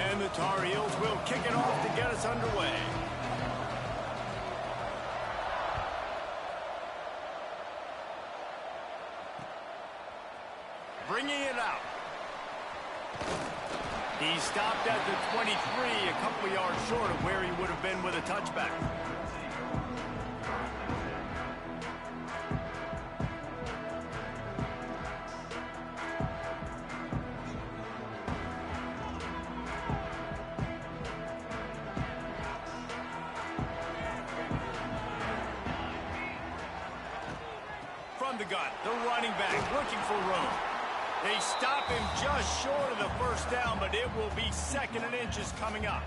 And the Tar Heels will kick it off to get us underway. Bringing it out. He stopped at the 23, a couple of yards short of where he would have been with a touchback. From the gun, the running back looking for room. They stop him just short of the first down, but it will be 2nd and inches coming up.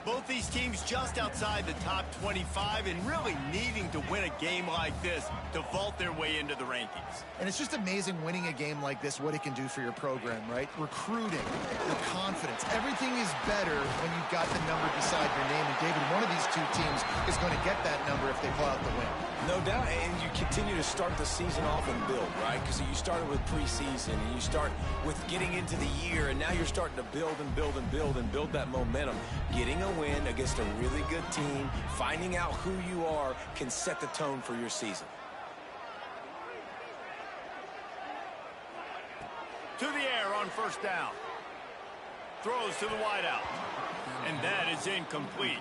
Both these teams just outside the top 25 and really needing to win a game like this to vault their way into the rankings. And it's just amazing winning a game like this, what it can do for your program, right? Recruiting, your confidence, everything is better when you've got the number beside your name. And David, one of these two teams is going to get that number if they pull out the win. No doubt, and you continue to start the season off and build, right? Because you started with preseason, and you start with getting into the year, and now you're starting to build and build and build and build that momentum. Getting a win against a really good team, finding out who you are, can set the tone for your season. To the air on first down. Throws to the wideout. And that is incomplete.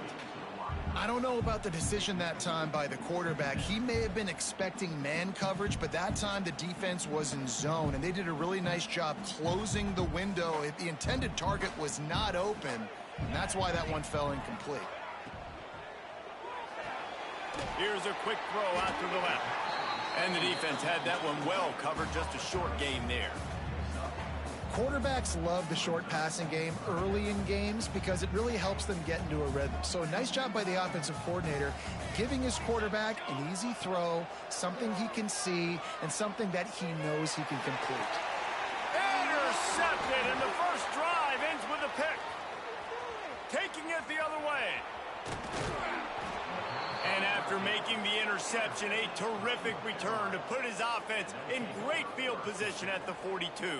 I don't know about the decision that time by the quarterback. He may have been expecting man coverage, but that time the defense was in zone, and they did a really nice job closing the window. The intended target was not open, and that's why that one fell incomplete. Here's a quick throw out to the left. And the defense had that one well covered, just a short gain there. Quarterbacks love the short passing game early in games because it really helps them get into a rhythm. So nice job by the offensive coordinator giving his quarterback an easy throw, something he can see, and something that he knows he can complete. Intercepted, and the first drive ends with a pick. Taking it the other way. And after making the interception, a terrific return to put his offense in great field position at the 42.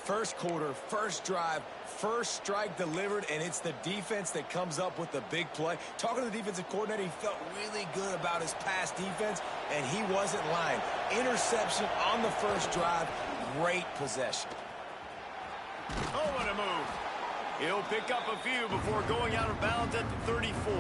First quarter, first drive, first strike delivered, and it's the defense that comes up with the big play. Talking to the defensive coordinator, he felt really good about his pass defense, and he wasn't lying. Interception on the first drive, great possession. Oh, what a move. He'll pick up a few before going out of bounds at the 34.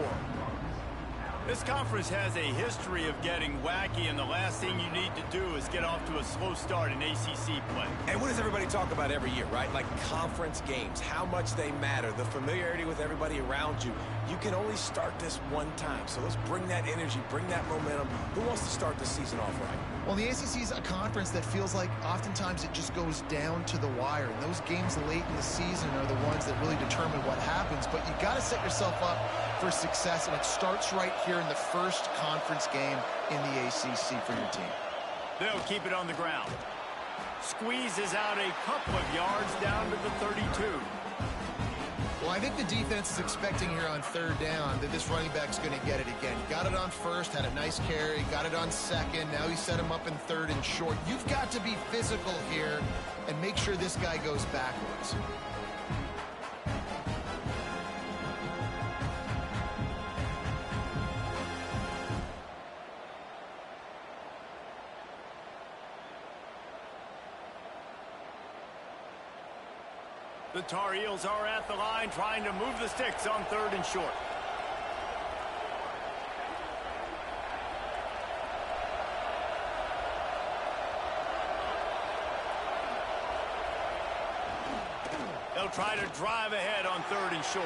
This conference has a history of getting wacky, and the last thing you need to do is get off to a slow start in ACC play. And what does everybody talk about every year, right? Like conference games, how much they matter, the familiarity with everybody around you. You can only start this one time, so let's bring that energy, bring that momentum. Who wants to start the season off right? Well, the ACC is a conference that feels like oftentimes it just goes down to the wire. And those games late in the season are the ones that really determine what happens. But you got to set yourself up for success, and it starts right here in the first conference game in the ACC for your team. They'll keep it on the ground. Squeezes out a couple of yards down to the 32. Well, I think the defense is expecting here on third down that this running back's going to get it again. He got it on first, had a nice carry, got it on second. Now he set him up in third and short. You've got to be physical here and make sure this guy goes backwards. The Tar Heels are at the line trying to move the sticks on third and short. They'll try to drive ahead on third and short.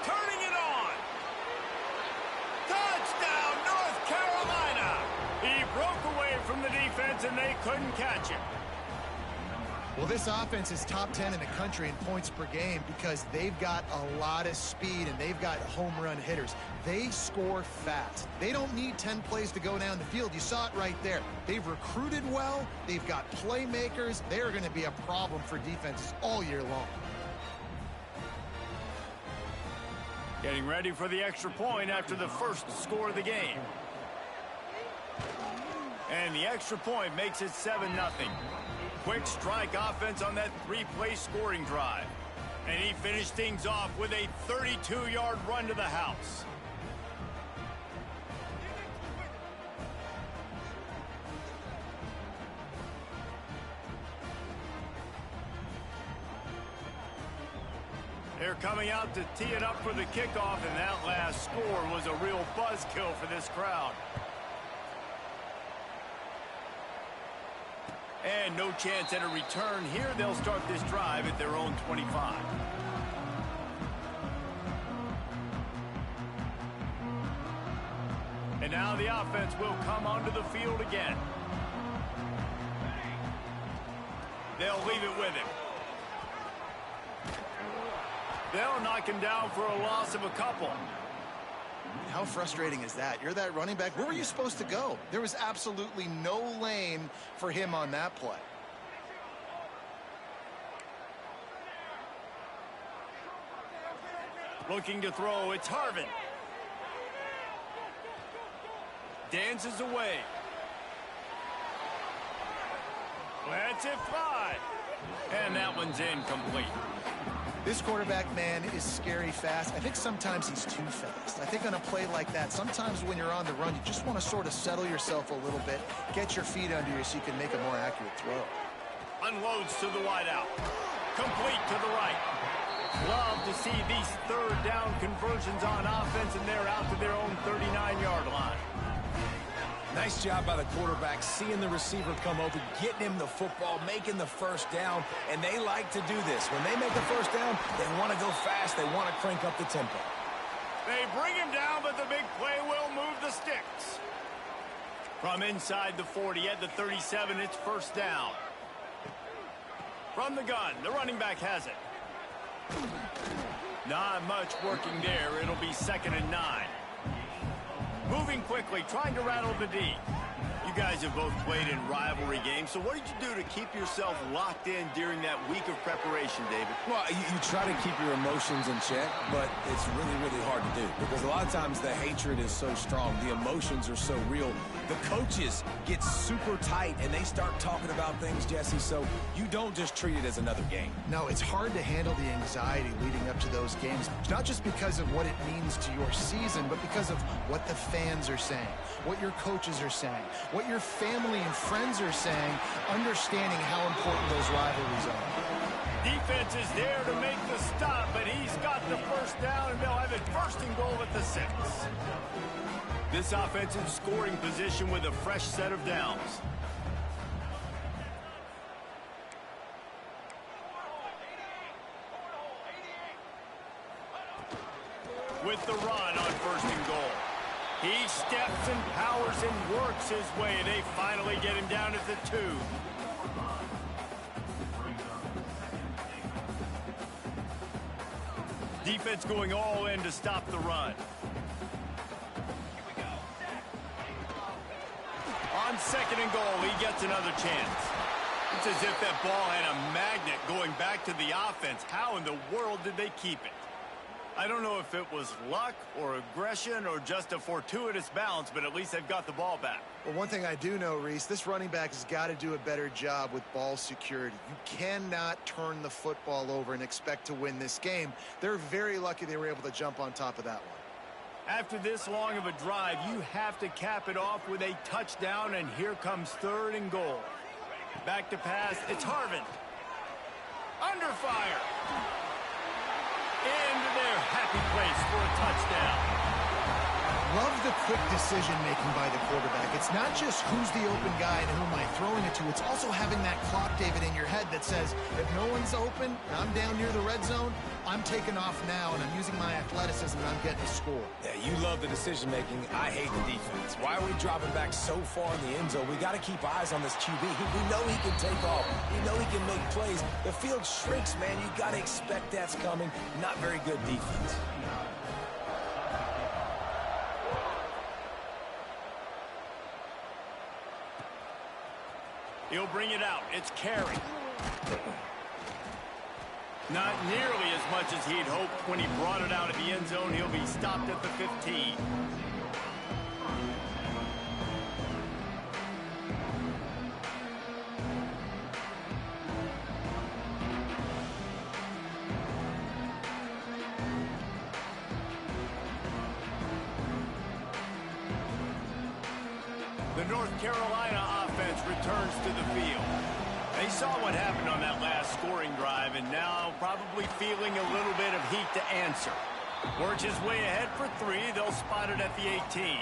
Turning it on. Touchdown, North Carolina. He broke away from the defense and they couldn't catch him. Well, this offense is top 10 in the country in points per game because they've got a lot of speed and they've got home run hitters. They score fast. They don't need 10 plays to go down the field. You saw it right there. They've recruited well. They've got playmakers. They're going to be a problem for defenses all year long. Getting ready for the extra point after the first score of the game. And the extra point makes it 7-0. Quick strike offense on that three-play scoring drive. And he finished things off with a 32-yard run to the house. They're coming out to tee it up for the kickoff, and that last score was a real buzzkill for this crowd. And no chance at a return here. They'll start this drive at their own 25. And now the offense will come onto the field again. They'll leave it with him. They'll knock him down for a loss of a couple. How frustrating is that? You're that running back. Where were you supposed to go? There was absolutely no lane for him on that play. Looking to throw, it's Harvin. Dances away. Lets it fly. And that one's incomplete. This quarterback, man, is scary fast. I think sometimes he's too fast. I think on a play like that, sometimes when you're on the run, you just want to sort of settle yourself a little bit, get your feet under you so you can make a more accurate throw. Unloads to the wide out. Complete to the right. Love to see these third down conversions on offense, and they're out to their own 39-yard line. Nice job by the quarterback, seeing the receiver come open, getting him the football, making the first down, and they like to do this. When they make the first down, they want to go fast. They want to crank up the tempo. They bring him down, but the big play will move the sticks. From inside the 40 at the 37, it's first down. From the gun, the running back has it. Not much working there. It'll be 2nd and 9. Moving quickly, trying to rattle the D. You guys have both played in rivalry games, so what did you do to keep yourself locked in during that week of preparation, David? Well, you try to keep your emotions in check, but it's really, really hard to do because a lot of times the hatred is so strong. The emotions are so real. The coaches get super tight, and they start talking about things, Jesse, so you don't just treat it as another game. No, it's hard to handle the anxiety leading up to those games, not just because of what it means to your season, but because of what the fans are saying, what your coaches are saying, what your family and friends are saying, understanding how important those rivalries are. Defense is there to make the stop, but he's got the first down, and they'll have it 1st and goal at the 6. This offensive scoring position with a fresh set of downs. With the run on 1st and goal. He steps and powers and works his way. They finally get him down at the 2. Defense going all in to stop the run. On 2nd and goal, he gets another chance. It's as if that ball had a magnet going back to the offense. How in the world did they keep it? I don't know if it was luck or aggression or just a fortuitous bounce, but at least they've got the ball back. Well, one thing I do know, Reese, this running back has got to do a better job with ball security. You cannot turn the football over and expect to win this game. They're very lucky they were able to jump on top of that one. After this long of a drive, you have to cap it off with a touchdown, and here comes 3rd and goal. Back to pass, it's Harvin. Under fire. Into their happy place for a touchdown. Love the quick decision-making by the quarterback. It's not just who's the open guy and who am I throwing it to. It's also having that clock, David, in your head that says, if no one's open, and I'm down near the red zone, I'm taking off now, and I'm using my athleticism, and I'm getting a score. Yeah, you love the decision-making. I hate the defense. Why are we dropping back so far in the end zone? We got to keep eyes on this QB. We know he can take off. We know he can make plays. The field shrinks, man. You got to expect that's coming. Not very good defense. He'll bring it out. It's Carey. Not nearly as much as he'd hoped when he brought it out of the end zone. He'll be stopped at the 15. North Carolina offense returns to the field. They saw what happened on that last scoring drive, and now probably feeling a little bit of heat to answer. Works his way ahead for 3. They'll spot it at the 18.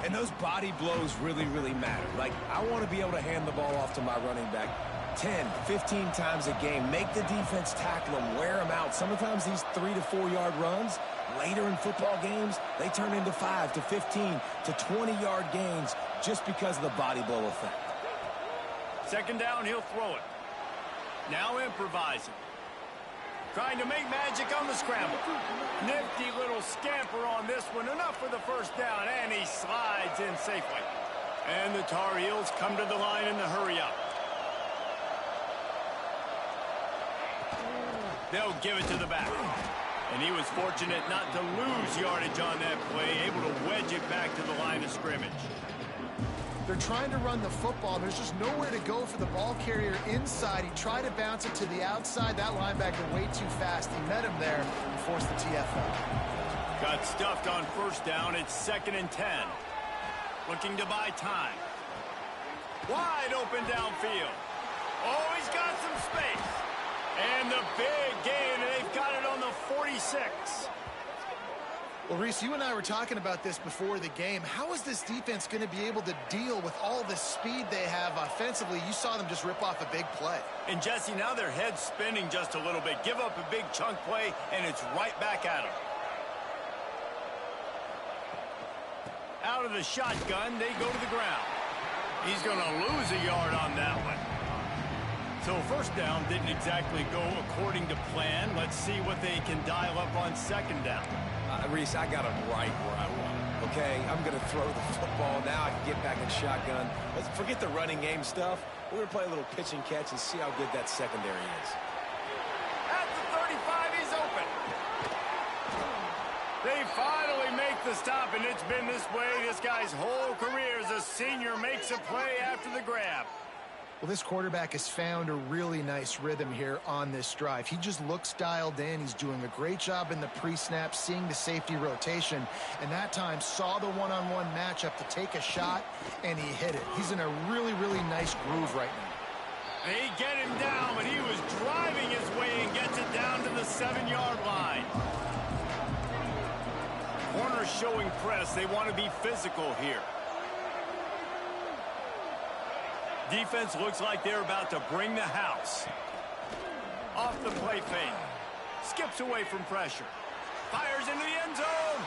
And those body blows really, really matter. Like, I want to be able to hand the ball off to my running back 10, 15 times a game. Make the defense tackle them, wear them out. Sometimes these 3 to 4 yard runs, later in football games, they turn into 5 to 15 to 20 yard gains just because of the body blow effect. Second down, he'll throw it. Now improvising. Trying to make magic on the scramble. Nifty little scamper on this one. Enough for the first down, and he slides in safely. And the Tar Heels come to the line in the hurry-up. They'll give it to the back. And he was fortunate not to lose yardage on that play, able to wedge it back to the line of scrimmage. They're trying to run the football. There's just nowhere to go for the ball carrier inside. He tried to bounce it to the outside. That linebacker way too fast. He met him there and forced the TFL. Got stuffed on first down. It's 2nd and 10. Looking to buy time. Wide open downfield. Oh, he's got some space. And the big gain. They've got it on the 46. Well, Reese, you and I were talking about this before the game. How is this defense going to be able to deal with all the speed they have offensively? You saw them just rip off a big play. And, Jesse, now their head's spinning just a little bit. Give up a big chunk play, and it's right back at them. Out of the shotgun, they go to the ground. He's going to lose a yard on that one. So first down didn't exactly go according to plan. Let's see what they can dial up on second down. Reese, I got him right where I want him, okay? I'm going to throw the football. Now I can get back in shotgun. Let's forget the running game stuff. We're going to play a little pitch and catch and see how good that secondary is. At the 35, he's open. They finally make the stop, and it's been this way this guy's whole career as a senior makes a play after the grab. Well, this quarterback has found a really nice rhythm here on this drive. He just looks dialed in. He's doing a great job in the pre-snap, seeing the safety rotation, and that time saw the one-on-one matchup to take a shot, and he hit it. He's in a really, really nice groove right now. They get him down, but he was driving his way and gets it down to the 7-yard line. Corners showing press. They want to be physical here. Defense looks like they're about to bring the house. Off the play fake. Skips away from pressure. Fires into the end zone.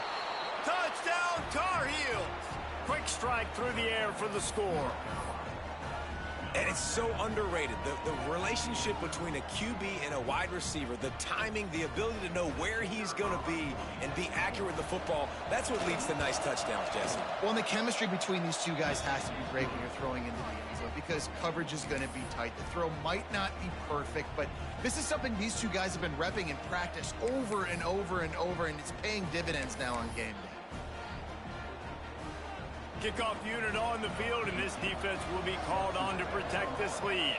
Touchdown, Tar Heels. Quick strike through the air for the score. And it's so underrated. The relationship between a QB and a wide receiver, the timing, the ability to know where he's going to be and be accurate with the football, that's what leads to nice touchdowns, Jesse. Well, and the chemistry between these two guys has to be great when you're throwing into the end zone because coverage is going to be tight. The throw might not be perfect, but this is something these two guys have been repping in practice over and over and over, and it's paying dividends now on game day. Kickoff unit on the field, and this defense will be called on to protect this lead.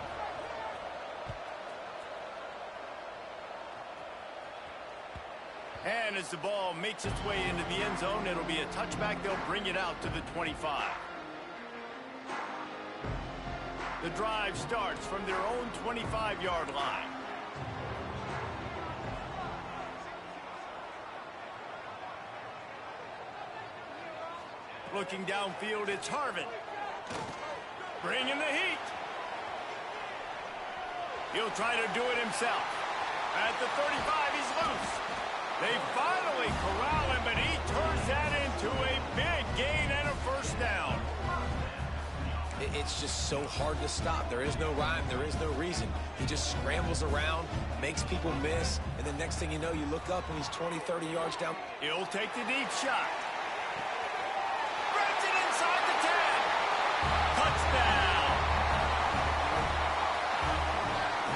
And as the ball makes its way into the end zone, it'll be a touchback. They'll bring it out to the 25. The drive starts from their own 25-yard line. Looking downfield, it's Harvin. Bringing the heat. He'll try to do it himself. At the 35, he's loose. They finally corral him, but he turns that into a big gain and a first down. It's just so hard to stop. There is no rhyme. There is no reason. He just scrambles around, makes people miss, and the next thing you know, you look up and he's 20, 30 yards down. He'll take the deep shot. Grabs it inside the 10. Touchdown.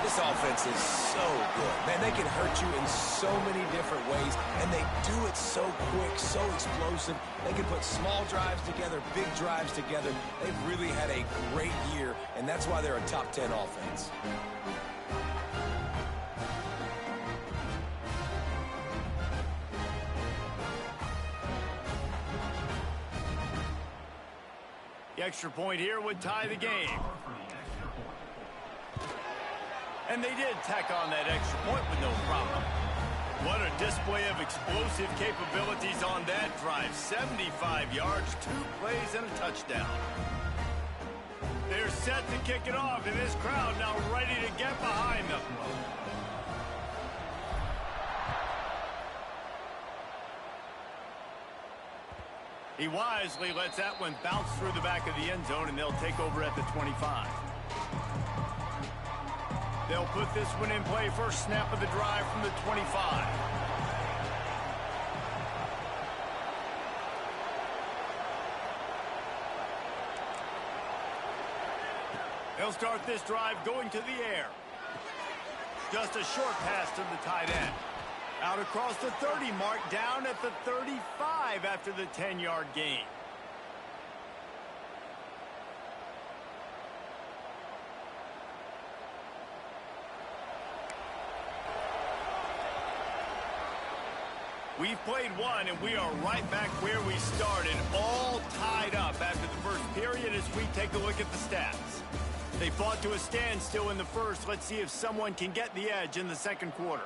This offense is so good. Man, they can hurt you in so many different ways, and they do it so quick, so explosive. They can put small drives together, big drives together. They've really had a great year, and that's why they're a top 10 offense. extra point here would tie the game. And they did tack on that extra point with no problem. What a display of explosive capabilities on that drive. 75 yards, 2 plays, and a touchdown. They're set to kick it off, and this crowd now ready to get behind them. He wisely lets that one bounce through the back of the end zone, and they'll take over at the 25. They'll put this one in play first snap of the drive from the 25. They'll start this drive going to the air. Just a short pass to the tight end. Out across the 30 mark, down at the 35 after the 10-yard gain. We've played one, and we are right back where we started, all tied up after the first period as we take a look at the stats. They fought to a standstill in the first. Let's see if someone can get the edge in the second quarter.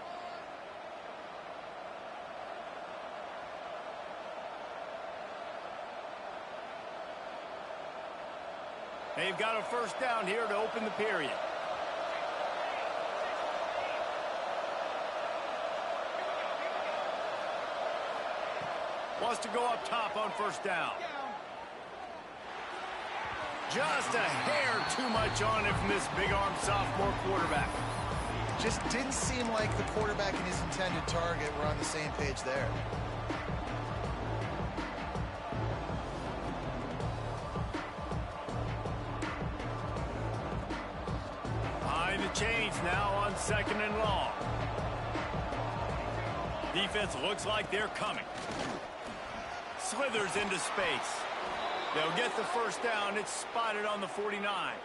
They've got a first down here to open the period. Wants to go up top on first down. Just a hair too much on it from this big-arm sophomore quarterback. Just didn't seem like the quarterback and his intended target were on the same page there. Behind the chains now on 2nd and long. Defense looks like they're coming. Slithers into space. They'll get the first down. It's spotted on the 49.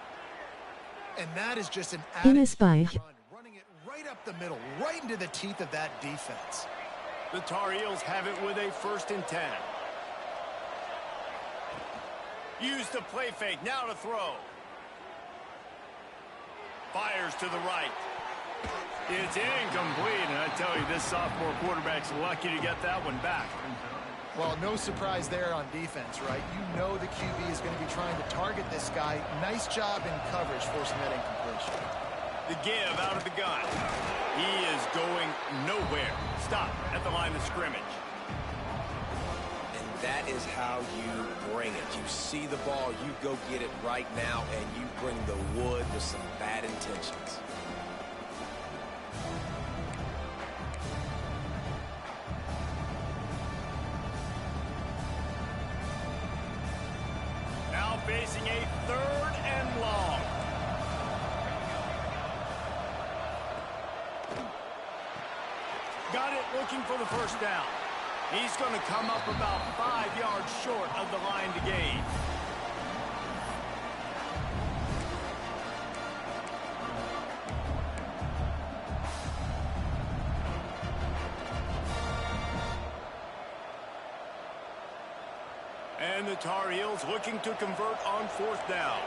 And that is just an attitude run, running it right up the middle, right into the teeth of that defense. The Tar Heels have it with a 1st and 10. Use the play fake. Now to throw. Fires to the right. It's incomplete, and I tell you, this sophomore quarterback's lucky to get that one back. Well, no surprise there on defense, right? You know the QB is going to be trying to target this guy. Nice job in coverage, forcing that incompletion. The give out of the gun. He is going nowhere. Stop at the line of scrimmage. And that is how you bring it. You see the ball, you go get it right now, and you bring the wood with some bad intentions. Facing a 3rd and long. Got it looking for the first down. He's going to come up about 5 yards short of the line to gain. And the Tar Heels looking to convert on 4th down.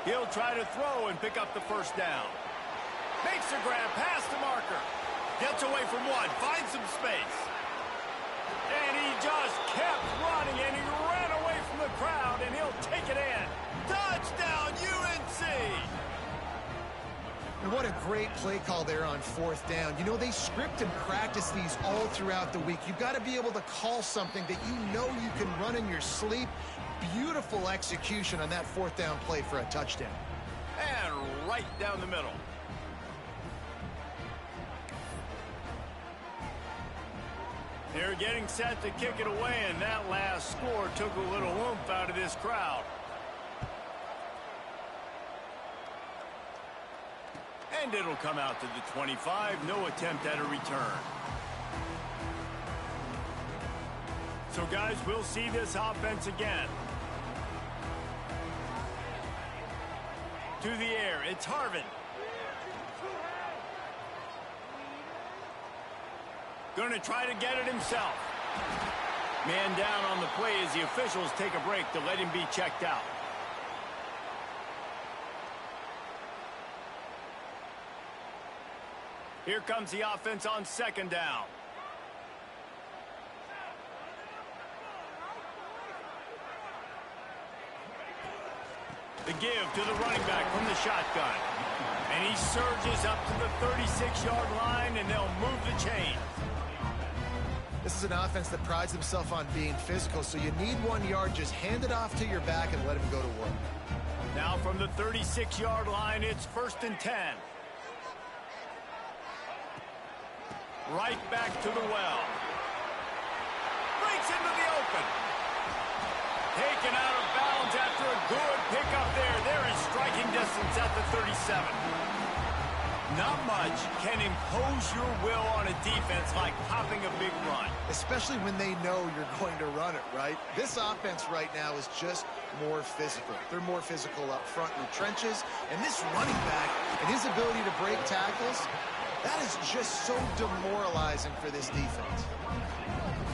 He'll try to throw and pick up the first down. Makes a grab past the marker. Gets away from one, finds some space. And he just kept running, and he ran away from the crowd, and he'll take it in. Touchdown, UNC! And what a great play call there on 4th down. You know, they script and practice these all throughout the week. You've got to be able to call something that you know you can run in your sleep. Beautiful execution on that 4th down play for a touchdown. And right down the middle. They're getting set to kick it away, and that last score took a little oomph out of this crowd. And it'll come out to the 25. No attempt at a return. So, guys, we'll see this offense again. To the air, it's Harvin. Going to try to get it himself. Man down on the play as the officials take a break to let him be checked out. Here comes the offense on second down. The give to the running back from the shotgun. And he surges up to the 36-yard line, and they'll move the chain. This is an offense that prides themselves on being physical, so you need 1 yard. Just hand it off to your back and let him go to work. Now from the 36-yard line, it's 1st and 10. Right back to the well. Breaks into the open. Taken out of bounds after a good pickup there. They're in striking distance at the 37. Not much can impose your will on a defense like popping a big run. Especially when they know you're going to run it, right? This offense right now is just more physical. They're more physical up front in the trenches. And this running back and his ability to break tackles, that is just so demoralizing for this defense.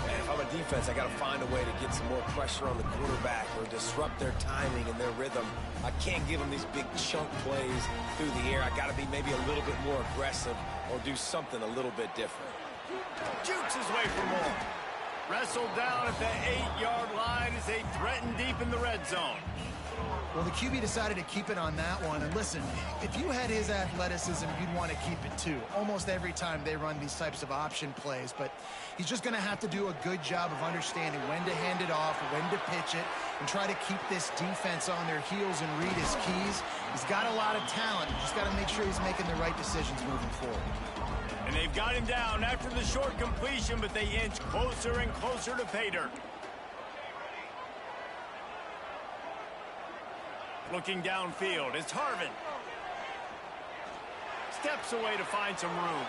Man, if I'm a defense, I got to find a way to get some more pressure on the quarterback or disrupt their timing and their rhythm. I can't give them these big chunk plays through the air. I got to be maybe a little bit more aggressive or do something a little bit different. Jukes his way for more. Wrestled down at the 8-yard line as they threaten deep in the red zone. Well, the QB decided to keep it on that one. And listen, if you had his athleticism, you'd want to keep it too. Almost every time they run these types of option plays. But he's just going to have to do a good job of understanding when to hand it off, when to pitch it, and try to keep this defense on their heels and read his keys. He's got a lot of talent. He's just got to make sure he's making the right decisions moving forward. And they've got him down after the short completion, but they inch closer and closer to pay dirt. Looking downfield, it's Harvin. Steps away to find some room.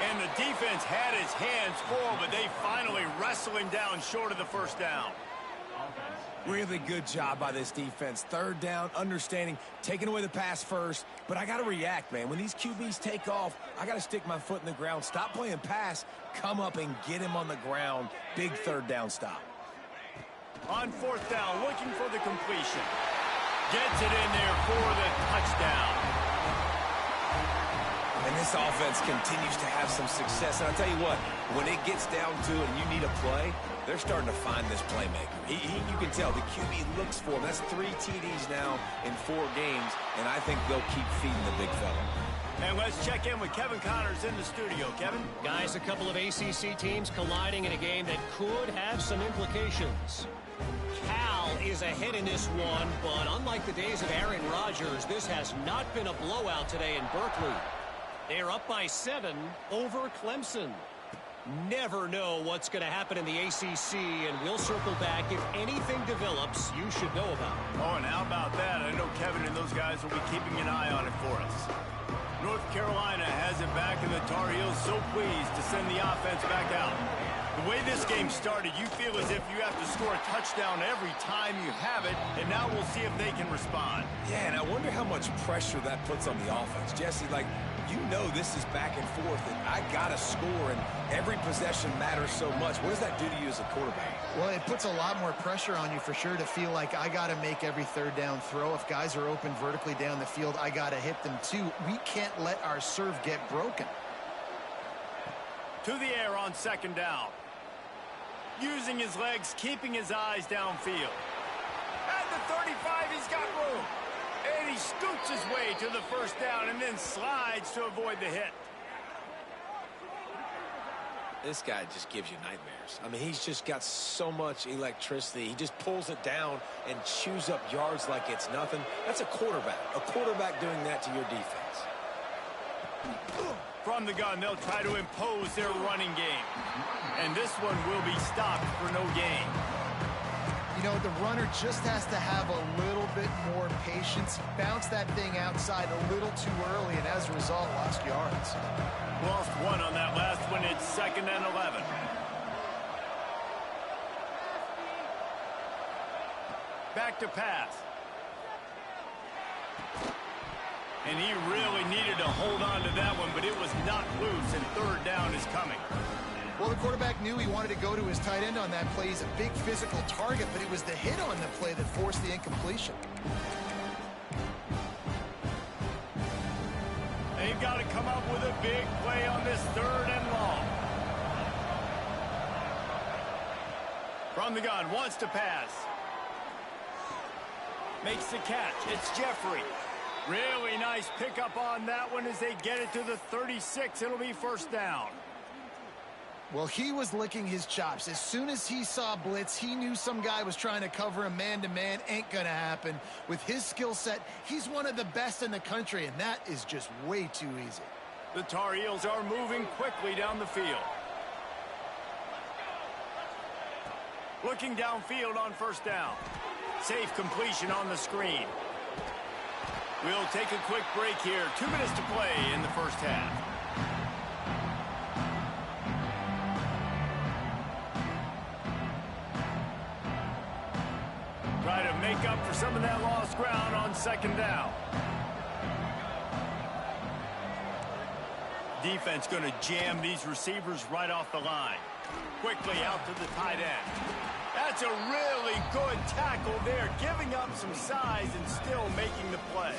And the defense had his hands full, but they finally wrestle him down short of the first down. Really good job by this defense. 3rd down, understanding, taking away the pass first. But I got to react, man. When these QBs take off, I got to stick my foot in the ground. Stop playing pass. Come up and get him on the ground. Big 3rd down stop. On 4th down, looking for the completion. Gets it in there for the touchdown. And this offense continues to have some success. And I'll tell you what, when it gets down to it and you need a play, they're starting to find this playmaker. You can tell the QB looks for him. That's 3 TDs now in 4 games, and I think they'll keep feeding the big fella. And let's check in with Kevin Connors in the studio. Kevin? Guys, a couple of ACC teams colliding in a game that could have some implications. Cal is ahead in this one, but unlike the days of Aaron Rodgers, this has not been a blowout today in Berkeley. They're up by 7 over Clemson. Never know what's going to happen in the ACC, and we'll circle back if anything develops you should know about. Oh, and how about that? I know Kevin and those guys will be keeping an eye on it for us. North Carolina has it back, and the Tar Heels so pleased to send the offense back out. The way this game started, you feel as if you have to score a touchdown every time you have it, and now we'll see if they can respond. Yeah, and I wonder how much pressure that puts on the offense. Jesse, like, you know this is back and forth, and I got to score, and every possession matters so much. What does that do to you as a quarterback? Well, it puts a lot more pressure on you for sure to feel like I got to make every 3rd down throw. If guys are open vertically down the field, I got to hit them too. We can't let our serve get broken. To the air on 2nd down. Using his legs, keeping his eyes downfield. At the 35, he's got room. And he scoots his way to the 1st down and then slides to avoid the hit. This guy just gives you nightmares. I mean, he's just got so much electricity. He just pulls it down and chews up yards like it's nothing. That's a quarterback. A quarterback doing that to your defense. From the gun, they'll try to impose their running game. And this one will be stopped for no gain. You know, the runner just has to have a little bit more patience. Bounce that thing outside a little too early, and as a result, lost yards. Lost 1 on that last one. It's 2nd and 11. Back to pass. And he really needed to hold on to that one, but it was not loose, and 3rd down is coming. Well, the quarterback knew he wanted to go to his tight end on that play. He's a big physical target, but it was the hit on the play that forced the incompletion. They've got to come up with a big play on this 3rd and long. From the gun, wants to pass. Makes the catch. It's Jeffrey. Really nice pickup on that one as they get it to the 36. It'll be 1st down. Well, he was licking his chops. As soon as he saw blitz, he knew some guy was trying to cover him man-to-man. Ain't gonna happen. With his skill set, he's one of the best in the country, and that is just way too easy. The Tar Heels are moving quickly down the field. Looking downfield on 1st down. Safe completion on the screen. We'll take a quick break here. 2 minutes to play in the 1st half. Try to make up for some of that lost ground on 2nd down. Defense going to jam these receivers right off the line. Quickly out to the tight end. That's a really good tackle there, giving up some size and still making the play.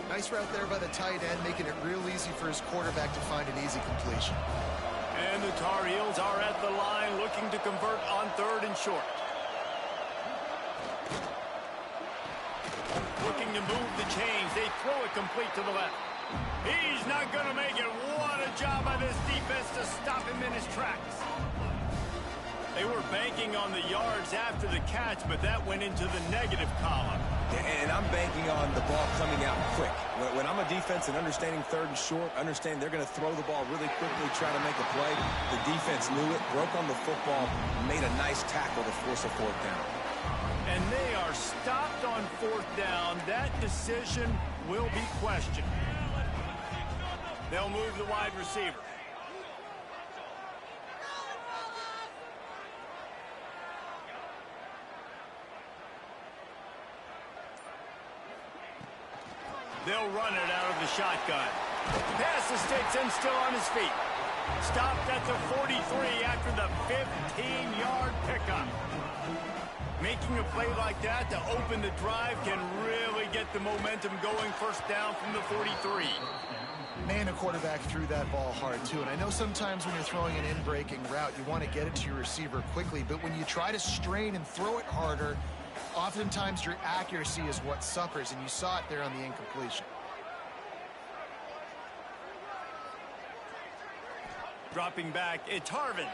Nice route there by the tight end, making it real easy for his quarterback to find an easy completion. And the Tar Heels are at the line looking to convert on 3rd and short. Looking to move the chains. They throw it complete to the left. He's not going to make it. What a job by this defense to stop him in his tracks. They were banking on the yards after the catch, but that went into the negative column. And I'm banking on the ball coming out quick. When I'm a defense and understanding 3rd and short, understand they're going to throw the ball really quickly, try to make a play. The defense knew it, broke on the football, made a nice tackle to force a 4th down. And they are stopped on 4th down. That decision will be questioned. They'll move the wide receiver. They'll run it out of the shotgun. Pass the sticks and still on his feet. Stopped at the 43 after the 15-yard pickup. Making a play like that to open the drive can really get the momentum going. 1st down from the 43. Man, the quarterback threw that ball hard, too. And I know sometimes when you're throwing an in-breaking route, you want to get it to your receiver quickly. But when you try to strain and throw it harder, oftentimes your accuracy is what suffers, and you saw it there on the incompletion. Dropping back, it's Harvin.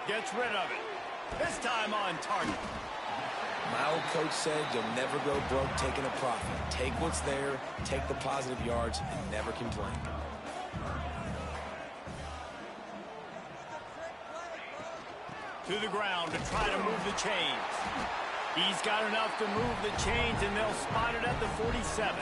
Gets rid of it. This time on target. My old coach said you'll never go broke taking a profit. Take what's there, take the positive yards, and never complain. To the ground to try to move the chains. He's got enough to move the chains, and they'll spot it at the 47.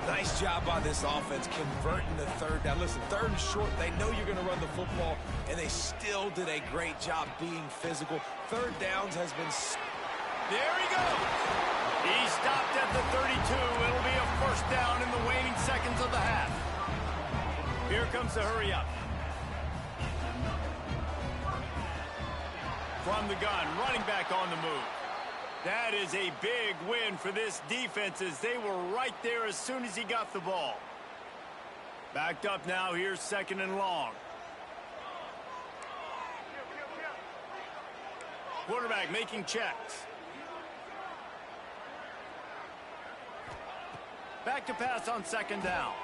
Nice job by this offense converting the 3rd down. Listen, 3rd and short, they know you're going to run the football, and they still did a great job being physical. 3rd downs has been... There he goes. He stopped at the 32. It'll be a 1st down in the waning seconds of the half. Here comes the hurry up. From the gun, running back on the move. That is a big win for this defense as they were right there as soon as he got the ball. Backed up now, here's 2nd and long. Quarterback making checks. Back to pass on 2nd down.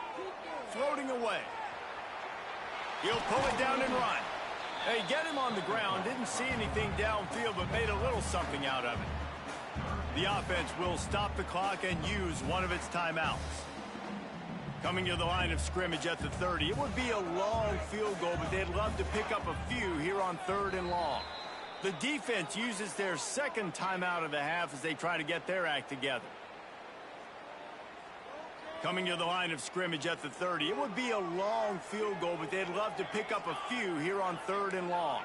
Floating away. He'll pull it down and run. They get him on the ground, didn't see anything downfield, but made a little something out of it. The offense will stop the clock and use one of its timeouts. Coming to the line of scrimmage at the 30. It would be a long field goal, but they'd love to pick up a few here on 3rd and long. The defense uses their 2nd timeout of the half as they try to get their act together. Coming to the line of scrimmage at the 30. It would be a long field goal, but they'd love to pick up a few here on 3rd and long.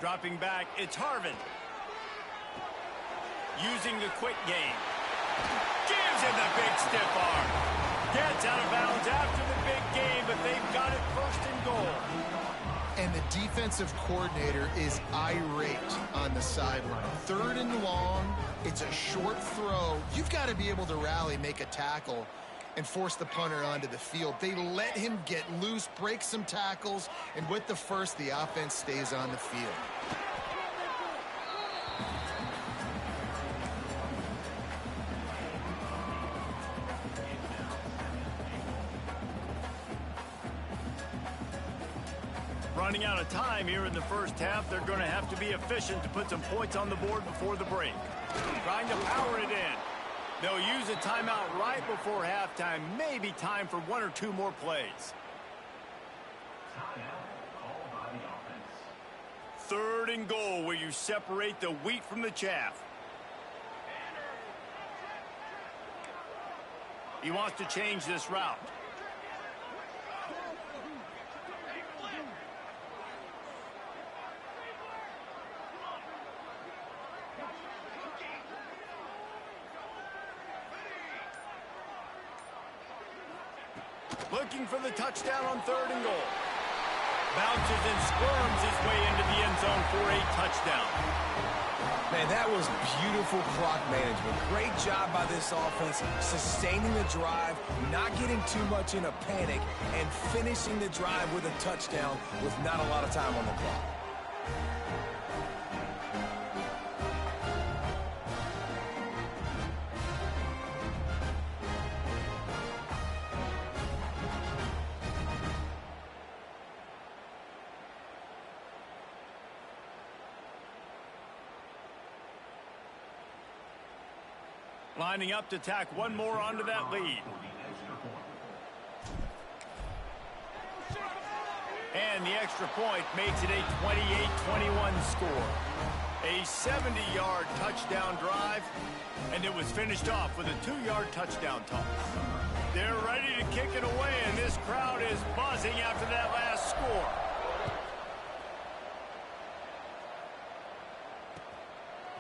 Dropping back, it's Harvin. Using the quick game. Gives him the big stiff arm. Gets out of bounds after the big game, but they've got it first and goal. And the defensive coordinator is irate on the sideline. 3rd and long, it's a short throw. You've got to be able to rally, make a tackle, and force the punter onto the field. They let him get loose, break some tackles, and with the first, the offense stays on the field. Running out of time here in the first half. They're going to have to be efficient to put some points on the board before the break. Trying to power it in. They'll use a timeout right before halftime. Maybe time for 1 or 2 more plays. 3rd and goal, where you separate the wheat from the chaff. He wants to change this route. Looking for the touchdown on 3rd and goal. Bounces and squirms his way into the end zone for a touchdown. Man, that was beautiful clock management. Great job by this offense, sustaining the drive, not getting too much in a panic, and finishing the drive with a touchdown with not a lot of time on the clock. Lining up to tack one more onto that lead. And the extra point makes it a 28-21 score. A 70-yard touchdown drive, and it was finished off with a 2-yard touchdown toss. They're ready to kick it away, and this crowd is buzzing after that last score.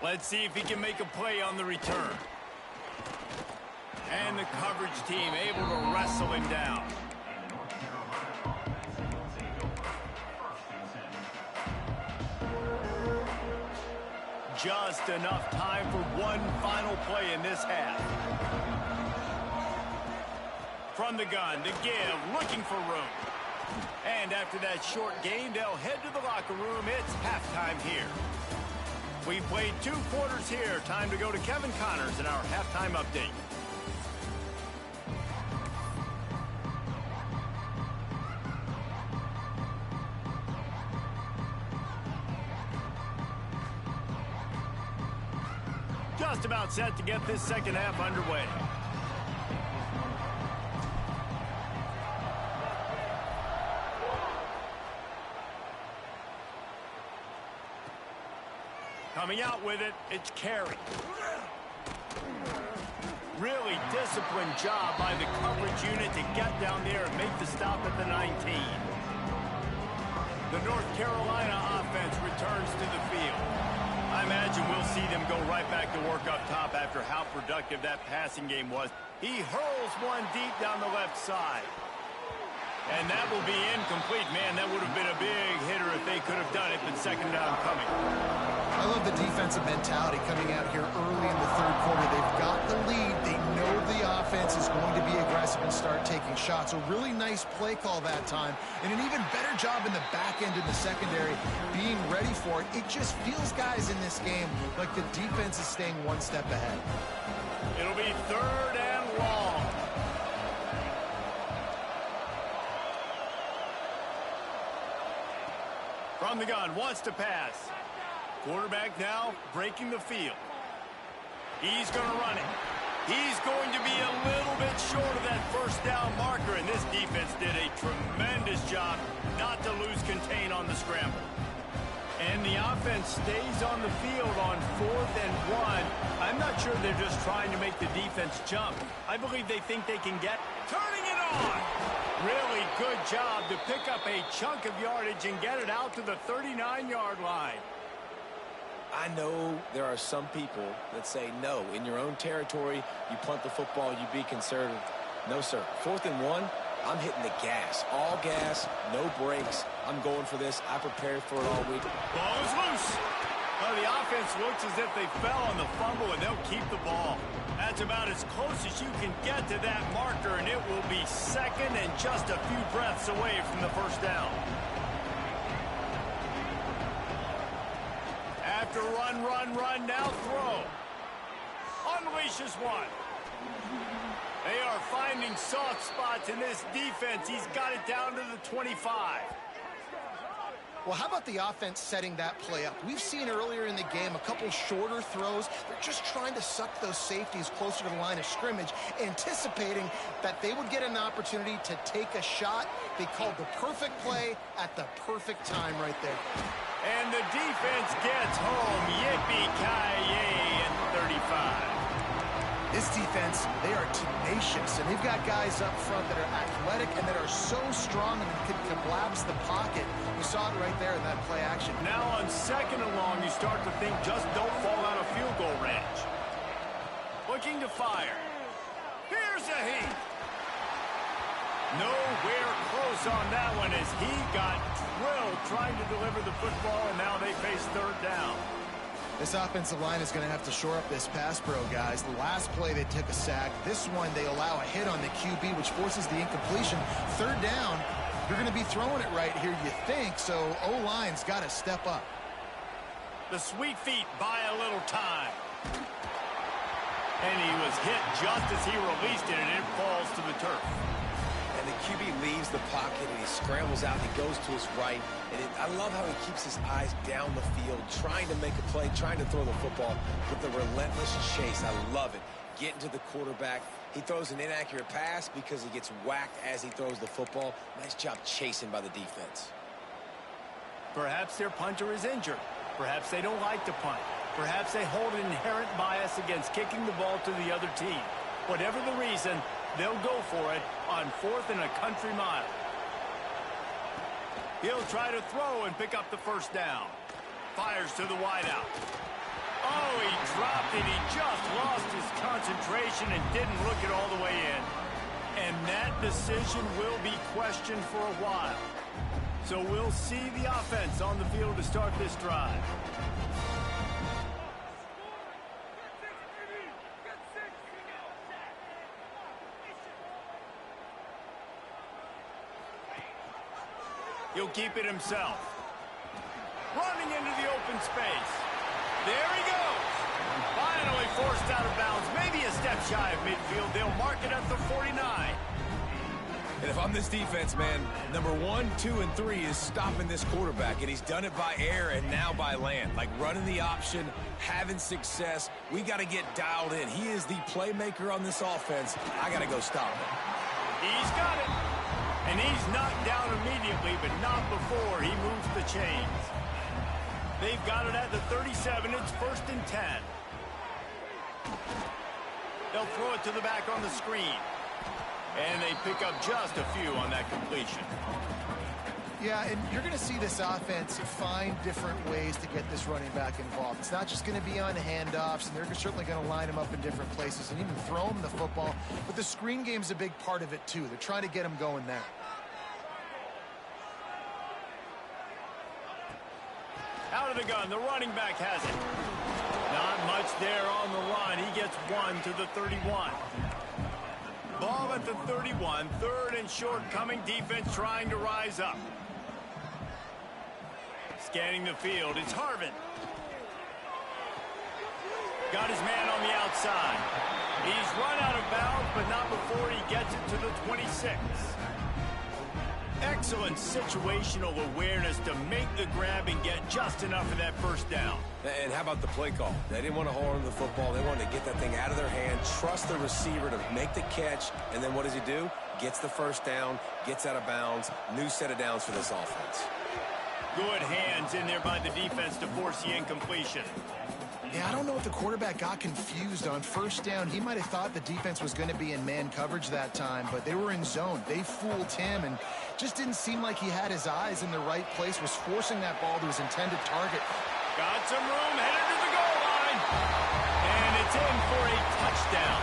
Let's see if he can make a play on the return. And the coverage team able to wrestle him down. Just enough time for one final play in this half. From the gun to give, looking for room. And after that short gain, they'll head to the locker room. It's halftime here. We played 2 quarters here. Time to go to Kevin Connors in our halftime update. Just about set to get this second half underway. Coming out with it, it's Carey. Really disciplined job by the coverage unit to get down there and make the stop at the 19. The North Carolina offense returns to the field. I imagine we'll see them go right back to work up top after how productive that passing game was. He hurls one deep down the left side. And that will be incomplete. Man, that would have been a big hitter if they could have done it, but second down coming. I love the defensive mentality coming out here early in the 3rd quarter. They've got the lead. They know the offense is going to be aggressive and start taking shots. A really nice play call that time. And an even better job in the back end in the secondary being ready for it. It just feels, guys, in this game like the defense is staying one step ahead. It'll be 3rd and long. From the gun, wants to pass. Quarterback now breaking the field. He's going to run it. He's going to be a little bit short of that first down marker, and this defense did a tremendous job not to lose contain on the scramble. And the offense stays on the field on 4th and 1. I'm not sure they're just trying to make the defense jump. I believe they think they can get turning it on. Really good job to pick up a chunk of yardage and get it out to the 39-yard line. I know there are some people that say, no, in your own territory, you punt the football, you be conservative. No, sir. 4th and 1, I'm hitting the gas. All gas, no brakes. I'm going for this. I prepared for it all week. Ball is loose. Well, the offense looks as if they fell on the fumble, and they'll keep the ball. That's about as close as you can get to that marker, and it will be second and just a few breaths away from the first down. After run, now throw. Unleashes one. They are finding soft spots in this defense. He's got it down to the 25. Well, how about the offense setting that play up? We've seen earlier in the game a couple shorter throws. They're just trying to suck those safeties closer to the line of scrimmage, anticipating that they would get an opportunity to take a shot. They called the perfect play at the perfect time right there. And the defense gets home. Yippee-ki-yay at 35. This defense, they are tenacious, and they've got guys up front that are athletic and that are so strong and can collapse the pocket. We saw it right there in that play action. Now on 2nd and long, you start to think just don't fall out of field goal range. Looking to fire. Here's a heat. Nowhere close on that one as he got drilled trying to deliver the football, and now they face 3rd down. This offensive line is going to have to shore up this pass pro, guys. The last play, they took a sack. This one, they allow a hit on the QB, which forces the incompletion. 3rd down, you're going to be throwing it right here, you think, so O-line's got to step up. The sweet feet buy a little time. And he was hit just as he released it, and it falls to the turf. And the QB leaves the pocket, and he scrambles out, and he goes to his right. And I love how he keeps his eyes down the field, trying to make a play, trying to throw the football with the relentless chase. I love it. Getting to the quarterback. He throws an inaccurate pass because he gets whacked as he throws the football. Nice job chasing by the defense. Perhaps their punter is injured. Perhaps they don't like to punt. Perhaps they hold an inherent bias against kicking the ball to the other team. Whatever the reason, they'll go for it on 4th and a country mile. He'll try to throw and pick up the first down. Fires to the wideout. Oh, he dropped it. He just lost his concentration and didn't look it all the way in. And that decision will be questioned for a while. So we'll see the offense on the field to start this drive. He'll keep it himself. Running into the open space. There he goes. Finally forced out of bounds. Maybe a step shy of midfield. They'll mark it at the 49. And if I'm this defense, man, number 1, 2, and 3 is stopping this quarterback. And he's done it by air and now by land. Like running the option, having success. We got to get dialed in. He is the playmaker on this offense. I got to go stop him. He's got it. And he's knocked down immediately, but not before he moves the chains. They've got it at the 37. It's 1st and 10. They'll throw it to the back on the screen. And they pick up just a few on that completion. Yeah, and you're going to see this offense find different ways to get this running back involved. It's not just going to be on handoffs, and they're certainly going to line him up in different places and even throw him the football. But the screen game's a big part of it, too. They're trying to get him going there. Out of the gun, the running back has it. Not much there on the run. He gets 1 to the 31. Ball at the 31, 3rd and short, coming defense trying to rise up. Scanning the field, it's Harvin. Got his man on the outside. He's run out of bounds, but not before he gets it to the 26. Excellent situational awareness to make the grab and get just enough of that first down. And how about the play call? They didn't want to hold on to the football. They wanted to get that thing out of their hand, trust the receiver to make the catch, and then what does he do? Gets the first down, gets out of bounds. New set of downs for this offense. Good hands in there by the defense to force the incompletion. Yeah, I don't know if the quarterback got confused on 1st down. He might have thought the defense was going to be in man coverage that time, but they were in zone. They fooled him and just didn't seem like he had his eyes in the right place, was forcing that ball to his intended target. Got some room, headed to the goal line. And it's in for a touchdown.